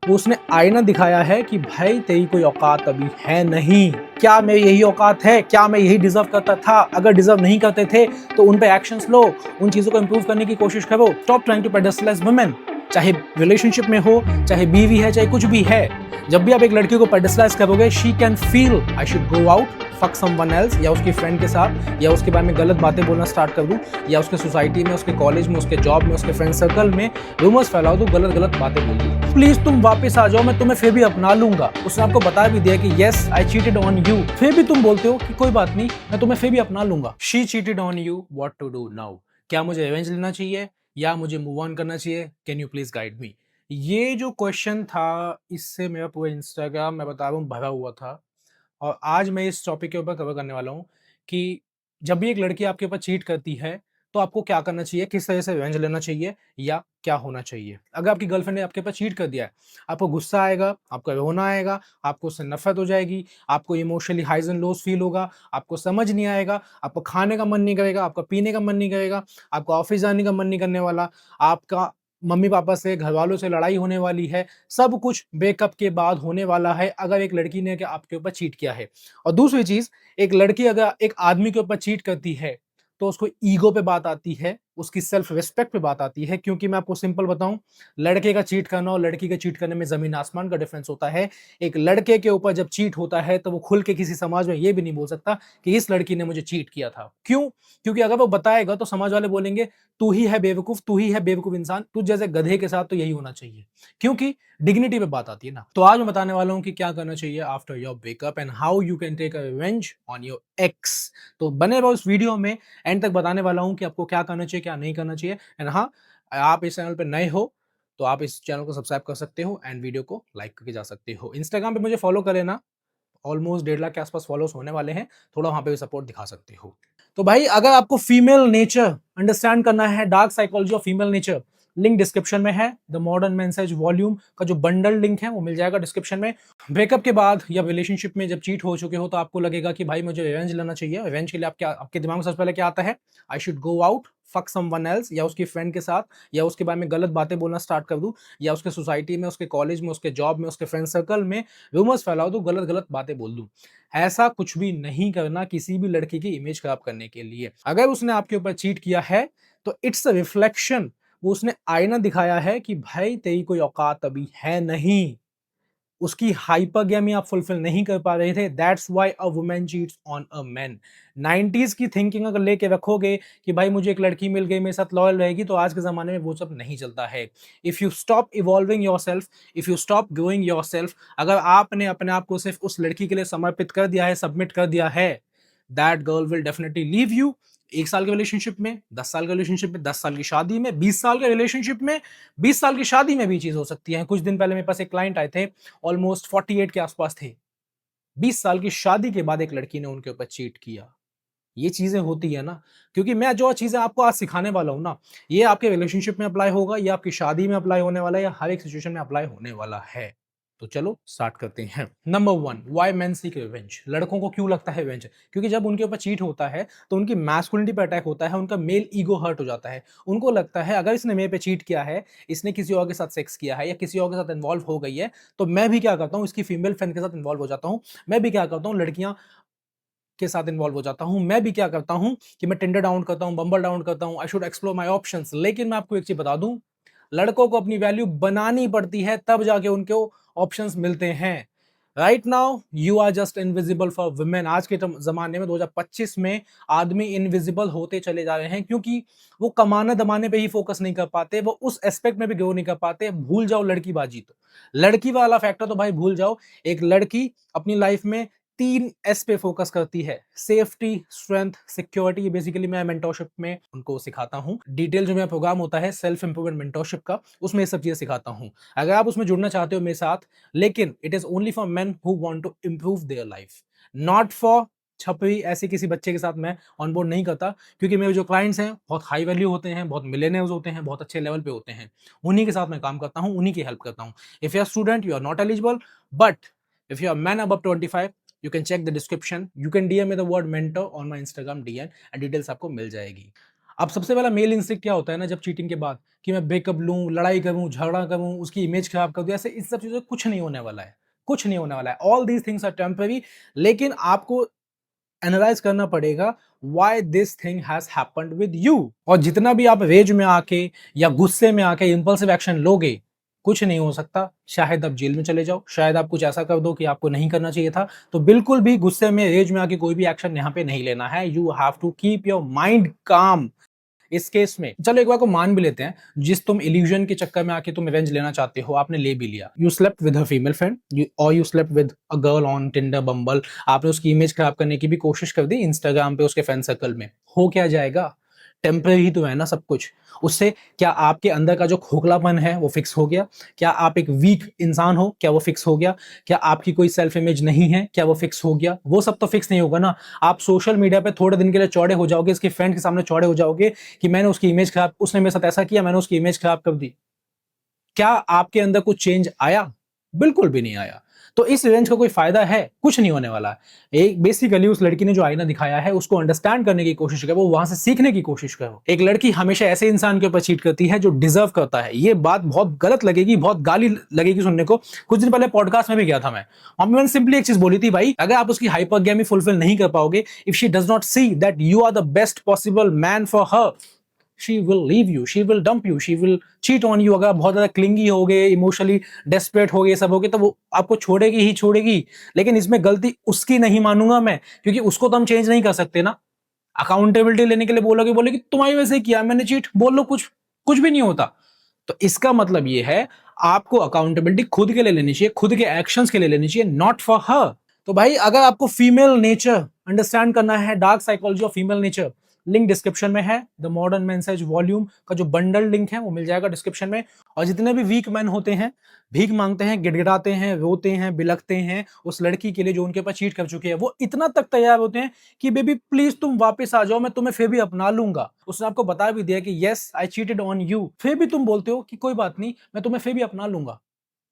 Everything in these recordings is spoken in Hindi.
वो उसने आईना दिखाया है कि भाई तेरी कोई औकात अभी है नहीं। क्या मैं यही औकात है? क्या मैं यही डिजर्व करता था? अगर डिजर्व नहीं करते थे तो उन पे एक्शंस लो, उन चीजों को इंप्रूव करने की कोशिश करो। Stop trying to pedestalize women. चाहे रिलेशनशिप में हो, चाहे बीवी है, चाहे कुछ भी है, जब भी आप एक लड़की को पेडेस्टलाइज करोगे, she can feel I should go out, fuck someone else, या उसकी फ्रेंड के साथ, या उसके बारे में गलत बातें बोलना स्टार्ट कर दूं, या उसके सोसाइटी में, उसके कॉलेज में, उसके जॉब में, उसके फ्रेंड सर्कल में रूमर्स फैलाओ तो गलत गलत बातें बोल दूं। प्लीज तुम वापस आ जाओ, मैं तुम्हें फिर भी अपना लूंगा। उसने आपको बता भी दिया कि yes I cheated on you, फिर भी तुम बोलते हो कि कोई बात नहीं, मैं तुम्हें फिर भी अपना लूंगा। She cheated on you, what to do now? क्या मुझे रिवेंज लेना चाहिए या मुझे मूव ऑन करना चाहिए? Can you please guide me? ये जो क्वेश्चन था, इससे मेरा पूरा इंस्टाग्राम, मैं बता रहा हूँ, भरा हुआ था। और आज मैं इस टॉपिक के ऊपर कवर करने वाला हूँ कि जब भी एक लड़की आपके ऊपर चीट करती है तो आपको क्या करना चाहिए, किस तरह से रिवेंज लेना चाहिए, या क्या होना चाहिए। अगर आपकी गर्लफ्रेंड ने आपके ऊपर चीट कर दिया है, आपको गुस्सा आएगा, आपका रोना आएगा, आपको उससे नफरत हो जाएगी, आपको emotionally highs and lows feel होगा, आपको समझ नहीं आएगा, आपको खाने का मन नहीं करेगा, आपका पीने का मन नहीं करेगा, आपको ऑफिस जाने का मन नहीं करने वाला, आपका मम्मी पापा से, घर वालों से लड़ाई होने वाली है। सब कुछ ब्रेकअप के बाद होने वाला है अगर एक लड़की ने आपके ऊपर चीट किया है। और दूसरी चीज, एक लड़की अगर एक आदमी के ऊपर चीट करती है तो उसको ईगो पे बात आती है, उसकी सेल्फ रिस्पेक्ट पे बात आती है। क्योंकि मैं आपको सिंपल बताऊं, लड़के का चीट करना और लड़की के चीट करने में जमीन आसमान का डिफरेंस होता है। एक लड़के के ऊपर जब चीट होता है तो वो खुल के किसी समाज में ये भी नहीं बोल सकता कि इस लड़की ने मुझे चीट किया था। क्यों? क्योंकि अगर वो बताएगा तो समाज वाले बोलेंगे तू ही है बेवकूफ, तू ही है बेवकूफ इंसान, तू जैसे गधे के साथ तो यही होना चाहिए। क्योंकि डिग्निटी पे बात आती है ना। तो आज मैं बताने वाला हूं कि क्या करना चाहिए after your breakup and how you can take a revenge on your ex. तो बने रहो इस वीडियो में, एंड तक बताने वाला हूं कि आपको क्या करना चाहिए, क्या नहीं करना चाहिए। एंड हाँ, आप इस चैनल पे नए हो तो आप इस चैनल को सब्सक्राइब कर सकते हो एंड वीडियो को लाइक करके जा सकते हो। इंस्टाग्राम पे मुझे फॉलो कर लेना, ऑलमोस्ट 1.5 लाख के आसपास फॉलोअर्स होने वाले हैं, थोड़ा वहां पे भी सपोर्ट दिखा सकते हो। तो भाई, अगर आपको फीमेल नेचर अंडरस्टैंड करना है, dark psychology of female nature, link description में है। द मॉडर्न मैसेज वॉल्यूम का जो बंडल लिंक है वो मिल जाएगा डिस्क्रिप्शन में। ब्रेकअप के बाद या रिलेशनशिप में जब चीट हो चुके हो तो आपको लगेगा कि भाई मुझे रिवेंज लेना चाहिए। रिवेंज के लिए आप क्या, आपके दिमाग में सबसे पहले क्या आता है? I should go out, fuck someone else, या उसकी फ्रेंड के साथ, या उसके बारे में गलत बातें बोलना स्टार्ट कर दूं, या उसके सोसाइटी में, उसके कॉलेज में, उसके जॉब में, उसके फ्रेंड सर्कल में रूमर्स फैलाओ तो गलत गलत बातें बोल दूं। ऐसा कुछ भी नहीं करना किसी भी लड़की की इमेज खराब करने के लिए। अगर उसने आपके ऊपर चीट किया है तो इट्स अ रिफ्लेक्शन, वो उसने आईना दिखाया है कि भाई तेरी कोई औकात अभी है नहीं। उसकी हाइपरगेमी आप फुलफिल नहीं कर पा रहे थे, that's why a woman cheats on a man. 90s की थिंकिंग अगर लेके रखोगे कि भाई मुझे एक लड़की मिल गई, मेरे साथ लॉयल रहेगी, तो आज के जमाने में वो सब नहीं चलता है। If you stop evolving yourself, if you stop growing yourself, अगर आपने अपने आप को सिर्फ उस लड़की के लिए समर्पित कर दिया है, सबमिट कर दिया है, that girl will definitely leave you. 1 साल के रिलेशनशिप में, 10 साल के रिलेशनशिप में, 10 साल की शादी में, 20 साल के रिलेशनशिप में, 20 साल की शादी में भी चीज हो सकती है। कुछ दिन पहले मेरे पास एक क्लाइंट आए थे, ऑलमोस्ट 48 के आसपास थे। 20 साल की शादी के बाद एक लड़की ने उनके ऊपर चीट किया। ये चीजें होती है ना। क्योंकि मैं जो चीजें आपको आज सिखाने वाला हूं ना, ये आपके रिलेशनशिप में अप्लाई होगा, ये आपकी शादी में अप्लाई होने वाला है, या हर एक सिचुएशन में अप्लाई होने वाला है। तो चलो स्टार्ट करते हैं। Number 1, why main seek revenge. लड़कों को क्यों लगता है रिवेंज? क्योंकि जब उनके ऊपर चीट होता है तो उनकी मैस्कुलिनिटी पे अटैक होता है, उनका मेल ईगो हर्ट हो जाता है। उनको लगता है अगर इसने मेरे पे चीट किया है, इसने किसी और के साथ सेक्स किया है, या किसी और के साथ इन्वॉल्व हो गई है, तो मैं भी क्या करता हूं, इसकी फीमेल फ्रेंड के साथ इन्वॉल्व हो जाता हूं। मैं भी क्या करता हूं, लड़कियां के साथ इन्वॉल्व हो जाता हूं। मैं भी क्या करता हूं कि मैं टिंडर डाउन करता हूं, बम्बल डाउन करता हूं। I should explore my options. लेकिन मैं आपको एक चीज बता दूं, लड़कों को अपनी वैल्यू बनानी पड़ती है, तब जाके उनको ऑप्शंस मिलते हैं। Right now you are just invisible for women. आज के जमाने में 2025 में आदमी इनविजिबल होते चले जा रहे हैं, क्योंकि वो कमाने दमाने पे ही फोकस नहीं कर पाते, वो उस एस्पेक्ट में भी ग्रो नहीं कर पाते। भूल जाओ लड़की बाजी, तो लड़की वाला फैक्टर तो भाई भूल जाओ। एक लड़की अपनी लाइफ में 3 S पे फोकस करती है: सेफ्टी, स्ट्रेंथ, सिक्योरिटी। ये बेसिकली मैं मेंटोरशिप में उनको सिखाता हूं। डिटेल जो मेरा प्रोग्राम होता है सेल्फ इंप्रूवमेंट मेंटोरशिप का, उसमें ये सब चीजें सिखाता हूं। अगर आप उसमें जुड़ना चाहते हो मेरे साथ, लेकिन it is only for men who want to improve their life, not for छपरी ऐसे किसी बच्चे के साथ मैं ऑनबोर्ड नहीं करता। क्योंकि मेरे जो क्लाइंट्स हैं बहुत हाई वैल्यू होते हैं, बहुत मिलेनियर्स होते हैं, बहुत अच्छे लेवल पे होते हैं। उन्हीं के साथ मैं काम करता हूं, उन्हीं की हेल्प करता हूं। If you are student, you are not eligible, but if you are man above 25, you can check the description, you can DM me the word mentor on my Instagram DM, and details आपको मिल जाएगी। अब सबसे पहला मेल इंस्टिंक्ट क्या होता है ना जब चीटिंग के बाद, कि मैं ब्रेकअप लूं, लड़ाई करूं, झगड़ा करूं, उसकी इमेज खराब कर दूं। ऐसे इस सब चीजों से कुछ नहीं होने वाला है, कुछ नहीं होने वाला है। All these things are temporary. लेकिन आपको एनालाइज करना पड़ेगा why this thing has happened with you. और जितना भी आप रेज में आके या गुस्से में आके इंपल्सिव एक्शन लोगे, कुछ नहीं हो सकता। शायद आप जेल में चले जाओ, शायद आप कुछ ऐसा कर दो कि आपको नहीं करना चाहिए था। तो बिल्कुल भी गुस्से में, रेज में आके कोई भी एक्शन यहाँ पे नहीं लेना है। You have to keep your mind calm. इस केस में चलो एक बार को मान भी लेते हैं, जिस तुम इल्यूजन के चक्कर में आके तुम रिवेंज लेना चाहते हो, आपने ले भी लिया। You slept with a female friend और you slept with a girl on Tinder Bumble. आपने उसकी इमेज खराब करने की भी कोशिश कर दी इंस्टाग्राम पे, उसके फ्रेंड सर्कल में। हो क्या जाएगा? टेम्परेरी ही तो है ना सब कुछ। उससे क्या आपके अंदर का जो खोखलापन है वो फिक्स हो गया? क्या आप एक वीक इंसान हो, क्या वो फिक्स हो गया? क्या आपकी कोई सेल्फ इमेज नहीं है, क्या वो फिक्स हो गया? वो सब तो फिक्स नहीं होगा ना। आप सोशल मीडिया पे थोड़े दिन के लिए चौड़े हो जाओगे, इसके फ्रेंड के सामने चौड़े हो जाओगे कि मैंने उसकी इमेज खराब, उसने मेरे साथ ऐसा किया, मैंने उसकी इमेज खराब कर दी। क्या आपके अंदर कुछ चेंज आया? बिल्कुल भी नहीं आया। तो इस रिवेंज का कोई फायदा है? कुछ नहीं होने वाला है। एक बेसिकली उस लड़की ने जो आईना दिखाया है उसको अंडरस्टैंड करने की कोशिश करो, वहां से सीखने की कोशिश करो। एक लड़की हमेशा ऐसे इंसान के ऊपर चीट करती है जो डिजर्व करता है। ये बात बहुत गलत लगेगी, बहुत गाली लगेगी सुनने को। कुछ दिन पहले पॉडकास्ट में भी गया था मैं, और मैंने सिंपली एक चीज बोली थी, भाई अगर आप उसकी हाइपरगैमी फुलफिल नहीं कर पाओगे, if she does not see that you are the best possible man for her, she will leave you, she will dump you, she will cheat on you. अगर आप बहुत ज्यादा क्लिंगी हो गए, इमोशनली डेस्परेट हो गए, सब हो गए, तो वो आपको छोड़ेगी ही छोड़ेगी। लेकिन इसमें गलती उसकी नहीं मानूंगा मैं, क्योंकि उसको तो हम चेंज नहीं कर सकते ना। अकाउंटेबिलिटी लेने के लिए बोलोगे तुम्हारी वजह से किया मैंने चीट, बोल लो, कुछ कुछ भी नहीं होता। तो इसका मतलब ये है, आपको अकाउंटेबिलिटी खुद के लिए लेनी चाहिए, खुद के एक्शंस के लिए लेनी चाहिए, नॉट फॉर हर। तो भाई अगर आपको फीमेल नेचर अंडरस्टैंड करना है, dark psychology of female nature, link description में है। द मॉडर्न मैसेज वॉल्यूम का जो बंडल लिंक है वो मिल जाएगा डिस्क्रिप्शन में। और जितने भी वीक मैन होते हैं, भीख मांगते हैं, गिड़गिड़ाते हैं, रोते हैं, बिलखते हैं उस लड़की के लिए जो उनके ऊपर चीट कर चुकी है, वो इतना तक तैयार होते हैं कि बेबी प्लीज तुम वापस आ जाओ, मैं तुम्हें फिर भी अपना लूंगा। उसने आपको बता भी दिया कि yes I cheated on you, फिर भी तुम बोलते हो कि कोई बात नहीं, मैं तुम्हें फिर भी अपना लूंगा।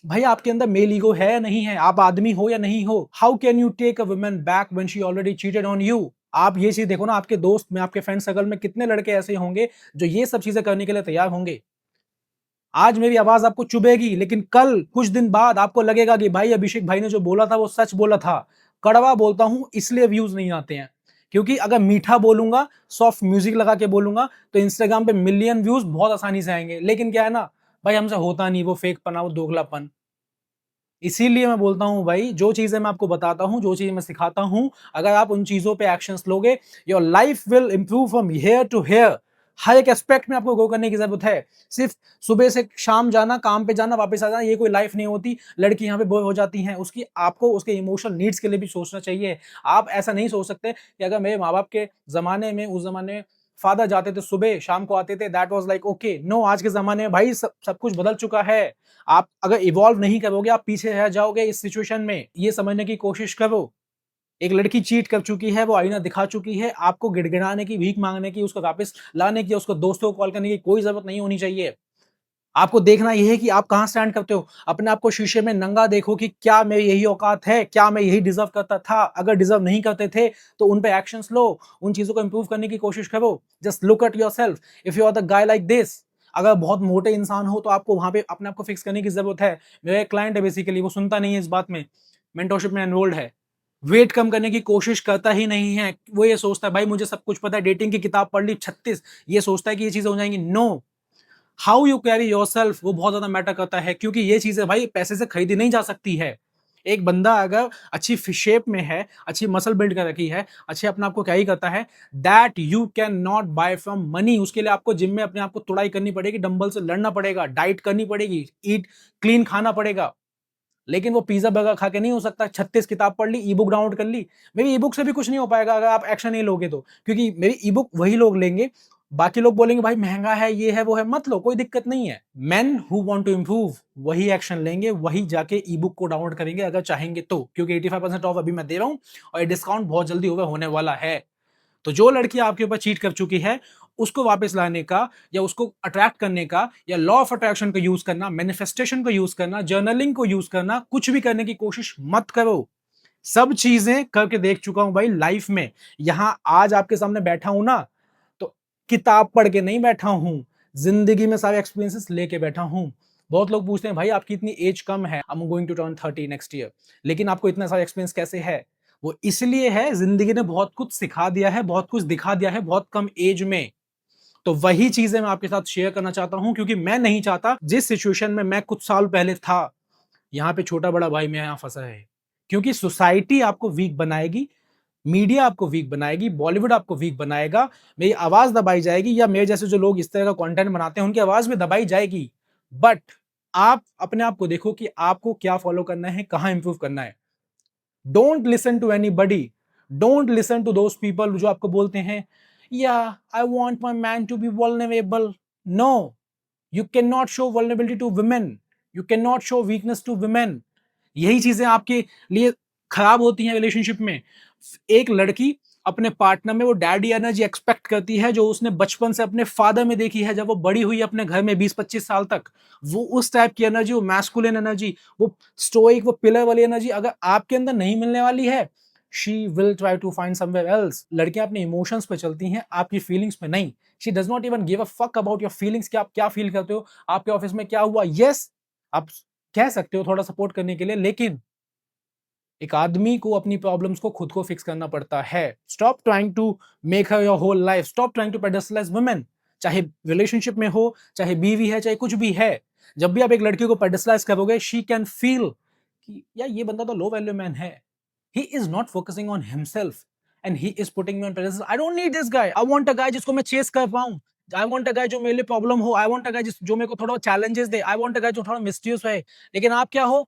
भाई आपके अंदर मेल ईगो है या नहीं है? आप आदमी हो या नहीं हो? How can you take a woman back when she already cheated on you? आप ये चीज देखो ना, आपके दोस्त में, आपके फ्रेंड सर्कल में कितने लड़के ऐसे होंगे जो ये सब चीजें करने के लिए तैयार होंगे। आज मेरी आवाज आपको चुभेगी, लेकिन कल कुछ दिन बाद आपको लगेगा कि भाई अभिषेक भाई ने जो बोला था वो सच बोला था। कड़वा बोलता हूं इसलिए व्यूज नहीं आते हैं, क्योंकि अगर मीठा बोलूंगा, सॉफ्ट म्यूजिक लगा के बोलूंगा, तो इंस्टाग्राम पे मिलियन व्यूज बहुत आसानी से आएंगे। लेकिन क्या है ना भाई, हमसे होता नहीं, वो फेक पना, वो दोगलापन। इसीलिए मैं बोलता हूं भाई, जो चीजें मैं आपको बताता हूं, जो चीजें मैं सिखाता हूं, अगर आप उन चीजों पे एक्शंस लोगे, your life will improve from here to here. हर एक एस्पेक्ट में आपको ग्रो करने की जरूरत है। सिर्फ सुबह से शाम जाना, काम पे जाना, वापस आ जाना, ये कोई लाइफ नहीं होती। लड़की यहाँ पे बोर हो जाती हैं, उसकी आपको उसके इमोशनल नीड्स के लिए भी सोचना चाहिए। आप ऐसा नहीं सोच सकते कि अगर मेरे माँ बाप के जमाने में, उस जमाने में फादर जाते थे सुबह, शाम को आते थे, that was like okay. No, आज के जमाने में भाई सब कुछ बदल चुका है। आप अगर इवॉल्व नहीं करोगे, आप पीछे रह जाओगे इस सिचुएशन में। ये समझने की कोशिश करो, एक लड़की चीट कर चुकी है, वो आईना दिखा चुकी है। आपको गिड़गिड़ाने की, भीख मांगने की, उसको वापस लाने की, उसको दोस्तों को कॉल करने की कोई जरूरत नहीं होनी चाहिए। आपको देखना यह है कि आप कहां स्टैंड करते हो। अपने आप को शीशे में नंगा देखो कि क्या मेरी यही औकात है, क्या मैं यही डिजर्व करता था। अगर डिजर्व नहीं करते थे तो उन पे एक्शंस लो, उन चीजों को इंप्रूव करने की कोशिश करो। Just look at yourself, if you are the guy like this. अगर बहुत मोटे इंसान हो तो आपको वहां पे अपने आप को फिक्स करने की जरूरत है। मेरा एक क्लाइंट है बेसिकली, वो सुनता नहीं है इस बात में, मेंटरशिप में एनरोल्ड है, वेट कम करने की कोशिश करता ही नहीं है। वो ये सोचता है भाई मुझे सब कुछ पता है, डेटिंग की किताब पढ़ ली 36, ये सोचता है कि ये चीजें हो जाएंगी। No, how you carry yourself वो बहुत ज्यादा मैटर करता है, क्योंकि ये चीजें भाई पैसे से खरीदी नहीं जा सकती है। एक बंदा अगर अच्छी शेप में है, अच्छी मसल बिल्ड कर रखी है, अच्छे अपने आप को कैरी करता है, that you can not buy from money. उसके लिए आपको जिम में अपने आप को तुड़ाई करनी पड़ेगी, डंबल से लड़ना पड़ेगा, डाइट करनी पड़ेगी, ईट क्लीन खाना पड़ेगा। लेकिन वो पिज्जा बर्गर खा के नहीं हो सकता। 36 किताब पढ़ ली, ई बुक डाउनलोड कर ली, मेरी ई बुक से भी कुछ नहीं हो पाएगा अगर आप एक्शन नहीं लोगे तो। क्योंकि मेरी ई बुक वही लोग लेंगे, बाकी लोग बोलेंगे भाई महंगा है, ये है, वो है। मत लो, कोई दिक्कत नहीं है। Man who want to improve वही एक्शन लेंगे, वही जाके ई बुक को डाउनलोड करेंगे अगर चाहेंगे तो, क्योंकि 85% ऑफ अभी मैं दे रहा हूं और ये डिस्काउंट बहुत जल्दी होने वाला है। तो जो लड़की आपके ऊपर चीट कर चुकी है, उसको वापस लाने का, या उसको अट्रैक्ट करने का, या लॉ ऑफ अट्रैक्शन को यूज करना, मैनिफेस्टेशन को यूज करना, जर्नलिंग को यूज करना, कुछ भी करने की कोशिश मत करो। सब चीजें करके देख चुका हूं भाई लाइफ में। यहां आज आपके सामने बैठा हूं ना, तो किताब पढ़ के नहीं बैठा हूँ, जिंदगी में सारे एक्सपीरियंसेस लेके बैठा हूँ। बहुत लोग पूछते हैं भाई आपकी इतनी एज कम है, I am going to turn 30 next year, लेकिन आपको इतना सारा एक्सपीरियंस कैसे है? वो इसलिए है, जिंदगी ने बहुत कुछ सिखा दिया है, बहुत कुछ दिखा दिया है बहुत कम एज में। तो वही चीजें मैं आपके साथ शेयर करना चाहता हूं, क्योंकि मैं नहीं चाहता जिस सिचुएशन में मैं कुछ साल पहले था, यहाँ पे छोटा बड़ा भाई मैं यहाँ फंसा है। क्योंकि सोसाइटी आपको वीक बनाएगी, मीडिया आपको वीक बनाएगी, बॉलीवुड आपको वीक बनाएगा, मेरी आवाज दबाई जाएगी, या मेरे जैसे जो लोग इस तरह का कंटेंट बनाते हैं उनकी आवाज भी दबाई जाएगी। बट आप अपने आप को देखो कि आपको क्या फॉलो करना है, कहां इंप्रूव करना है। Don't listen to anybody, don't listen to those people जो आपको बोलते हैं या I want my man to be vulnerable. No, you can not show vulnerability to women, you can not show weakness to women. यही चीजें आपके लिए खराब होती हैं रिलेशनशिप में। एक लड़की अपने पार्टनर में वो डैडी एनर्जी एक्सपेक्ट करती है जो उसने बचपन से अपने फादर में देखी है, जब वो बड़ी हुई अपने घर में 20-25 साल तक। वो उस टाइप की एनर्जी, वो मैस्कुलिन एनर्जी, वो स्टोइक, वो पिलर वाली एनर्जी अगर आपके अंदर नहीं मिलने वाली है, she will try to find somewhere else. लड़कियां अपने इमोशंस पे चलती हैं, आपकी फीलिंग्स पे नहीं। She does not even give a fuck about your feelings, कि आप क्या फील करते हो, आपके ऑफिस में क्या हुआ। यस, आप कह सकते हो थोड़ा सपोर्ट करने के लिए, लेकिन एक आदमी को अपनी प्रॉब्लम्स को खुद को फिक्स करना पड़ता है। Stop trying to make her your whole life, stop trying to pedestalize women. चाहे रिलेशनशिप में हो, चाहे बीवी है, चाहे कुछ भी है, जब भी आप एक लड़की को पेडेस्टलाइज करोगे, शी कैन फील कि यार ये बंदा तो लो वैल्यू मैन है, he is not focusing on himself and he is putting me on pedestal. I don't need this guy, I want a guy जिसको मैं चेस कर पाऊं, आई वांट अ गाय जो मेरे लिए प्रॉब्लम हो, आई वांट अ गाय जो मेरे को थोड़ा challenges they, I want a गाय जो थोड़ा मिस्टीरियस है। लेकिन आप क्या हो?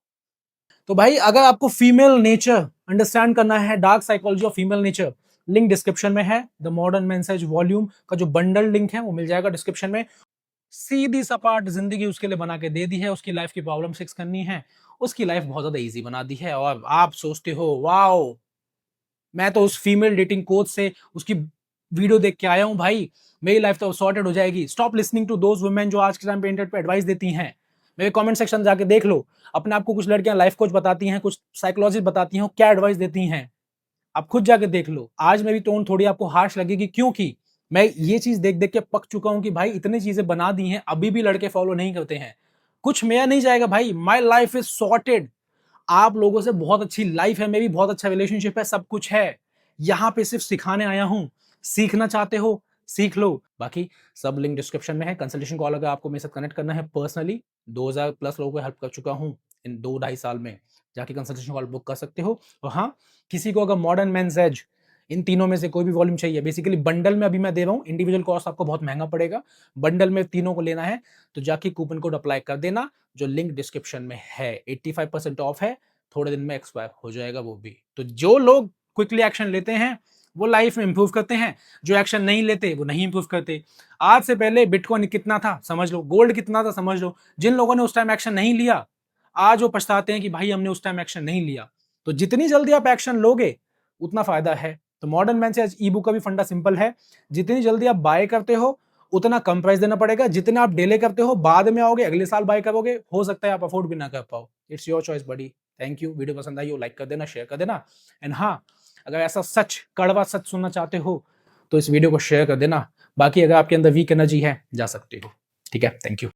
तो भाई अगर आपको फीमेल नेचर अंडरस्टैंड करना है, dark psychology of female nature, link description में है। द मॉडर्न मेंसेज वॉल्यूम का जो बंडल लिंक है वो मिल जाएगा डिस्क्रिप्शन में। सीधी सपाट जिंदगी उसके लिए बना के दे दी है, उसकी लाइफ की प्रॉब्लम फिक्स करनी है, उसकी लाइफ बहुत ज्यादा इजी बना दी है। और आप सोचते हो वाओ, मैं तो उस फीमेल डेटिंग कोच से उसकी वीडियो देख के आया हूं भाई, मेरी लाइफ तो सॉर्टेड हो जाएगी। Stop listening to those women जो आज के टाइम पे इंटरनेट पे एडवाइस देती हैं। मेरे कमेंट सेक्शन जाके देख लो, अपने आप को कुछ लड़कियां लाइफ कोच बताती हैं, कुछ साइकोलॉजिस्ट बताती हैं, क्या एडवाइस देती हैं, आप खुद जाके देख लो। आज मेरी टोन थोड़ी आपको हार्श लगेगी, क्योंकि मैं ये चीज देख देख के पक चुका हूं कि भाई इतनी चीजें बना दी हैं, अभी भी लड़के फॉलो नहीं करते हैं। कुछ मेरा नहीं जाएगा भाई, माई लाइफ इज सॉर्टेड। आप लोगों से बहुत अच्छी लाइफ है मेरी, बहुत अच्छा रिलेशनशिप है, सब कुछ है। यहाँ पे सिर्फ सिखाने आया हूं, सीखना चाहते हो सीख लो। बाकी सब लिंक डिस्क्रिप्शन में है। कंसल्टेशन कॉल अगर आपको मेरे साथ कनेक्ट करना है पर्सनली, 2000 प्लस लोगों को हेल्प कर चुका हूं इन 2-2.5 साल में, जाके कंसल्टेशन कॉल बुक कर सकते हो। और हाँ, किसी को अगर मॉडर्न मेंस एज इन तीनों में से कोई भी वॉल्यूम चाहिए, बेसिकली बंडल में अभी मैं दे रहा हूँ, इंडिविजुअल कॉस्ट आपको बहुत महंगा पड़ेगा, बंडल में तीनों को लेना है तो जाके कूपन कोड अप्लाई कर देना जो लिंक डिस्क्रिप्शन में है। 85% ऑफ है, थोड़े दिन में एक्सपायर हो जाएगा वो भी। तो जो लोग क्विकली एक्शन लेते हैं वो लाइफ में इंप्रूव करते हैं, जो एक्शन नहीं लेते वो नहीं इंप्रूव करते। आज से पहले बिटकॉइन कितना था समझ लो, गोल्ड कितना था समझ लो। जिन लोगों ने उस टाइम एक्शन नहीं लिया, आज वो पछताते हैं कि भाई हमने उस टाइम एक्शन नहीं लिया। तो जितनी जल्दी आप एक्शन लोगे उतना फायदा है। तो मॉडर्न मैन से आज ई बुक का भी फंडा सिंपल है, जितनी जल्दी आप बाय करते हो उतना कम प्राइस देना पड़ेगा, जितना आप डिले करते हो बाद में आओगे अगले साल बाय करोगे, हो सकता है आप अफोर्ड भी ना कर पाओ। It's your choice buddy. Thank you, video पसंद आई हो लाइक कर देना, शेयर कर देना। एंड हाँ, अगर ऐसा सच कड़वा सच सुनना चाहते हो तो इस वीडियो को शेयर कर देना। बाकी अगर आपके अंदर वीक एनर्जी है जा सकते हो। ठीक है, थैंक यू।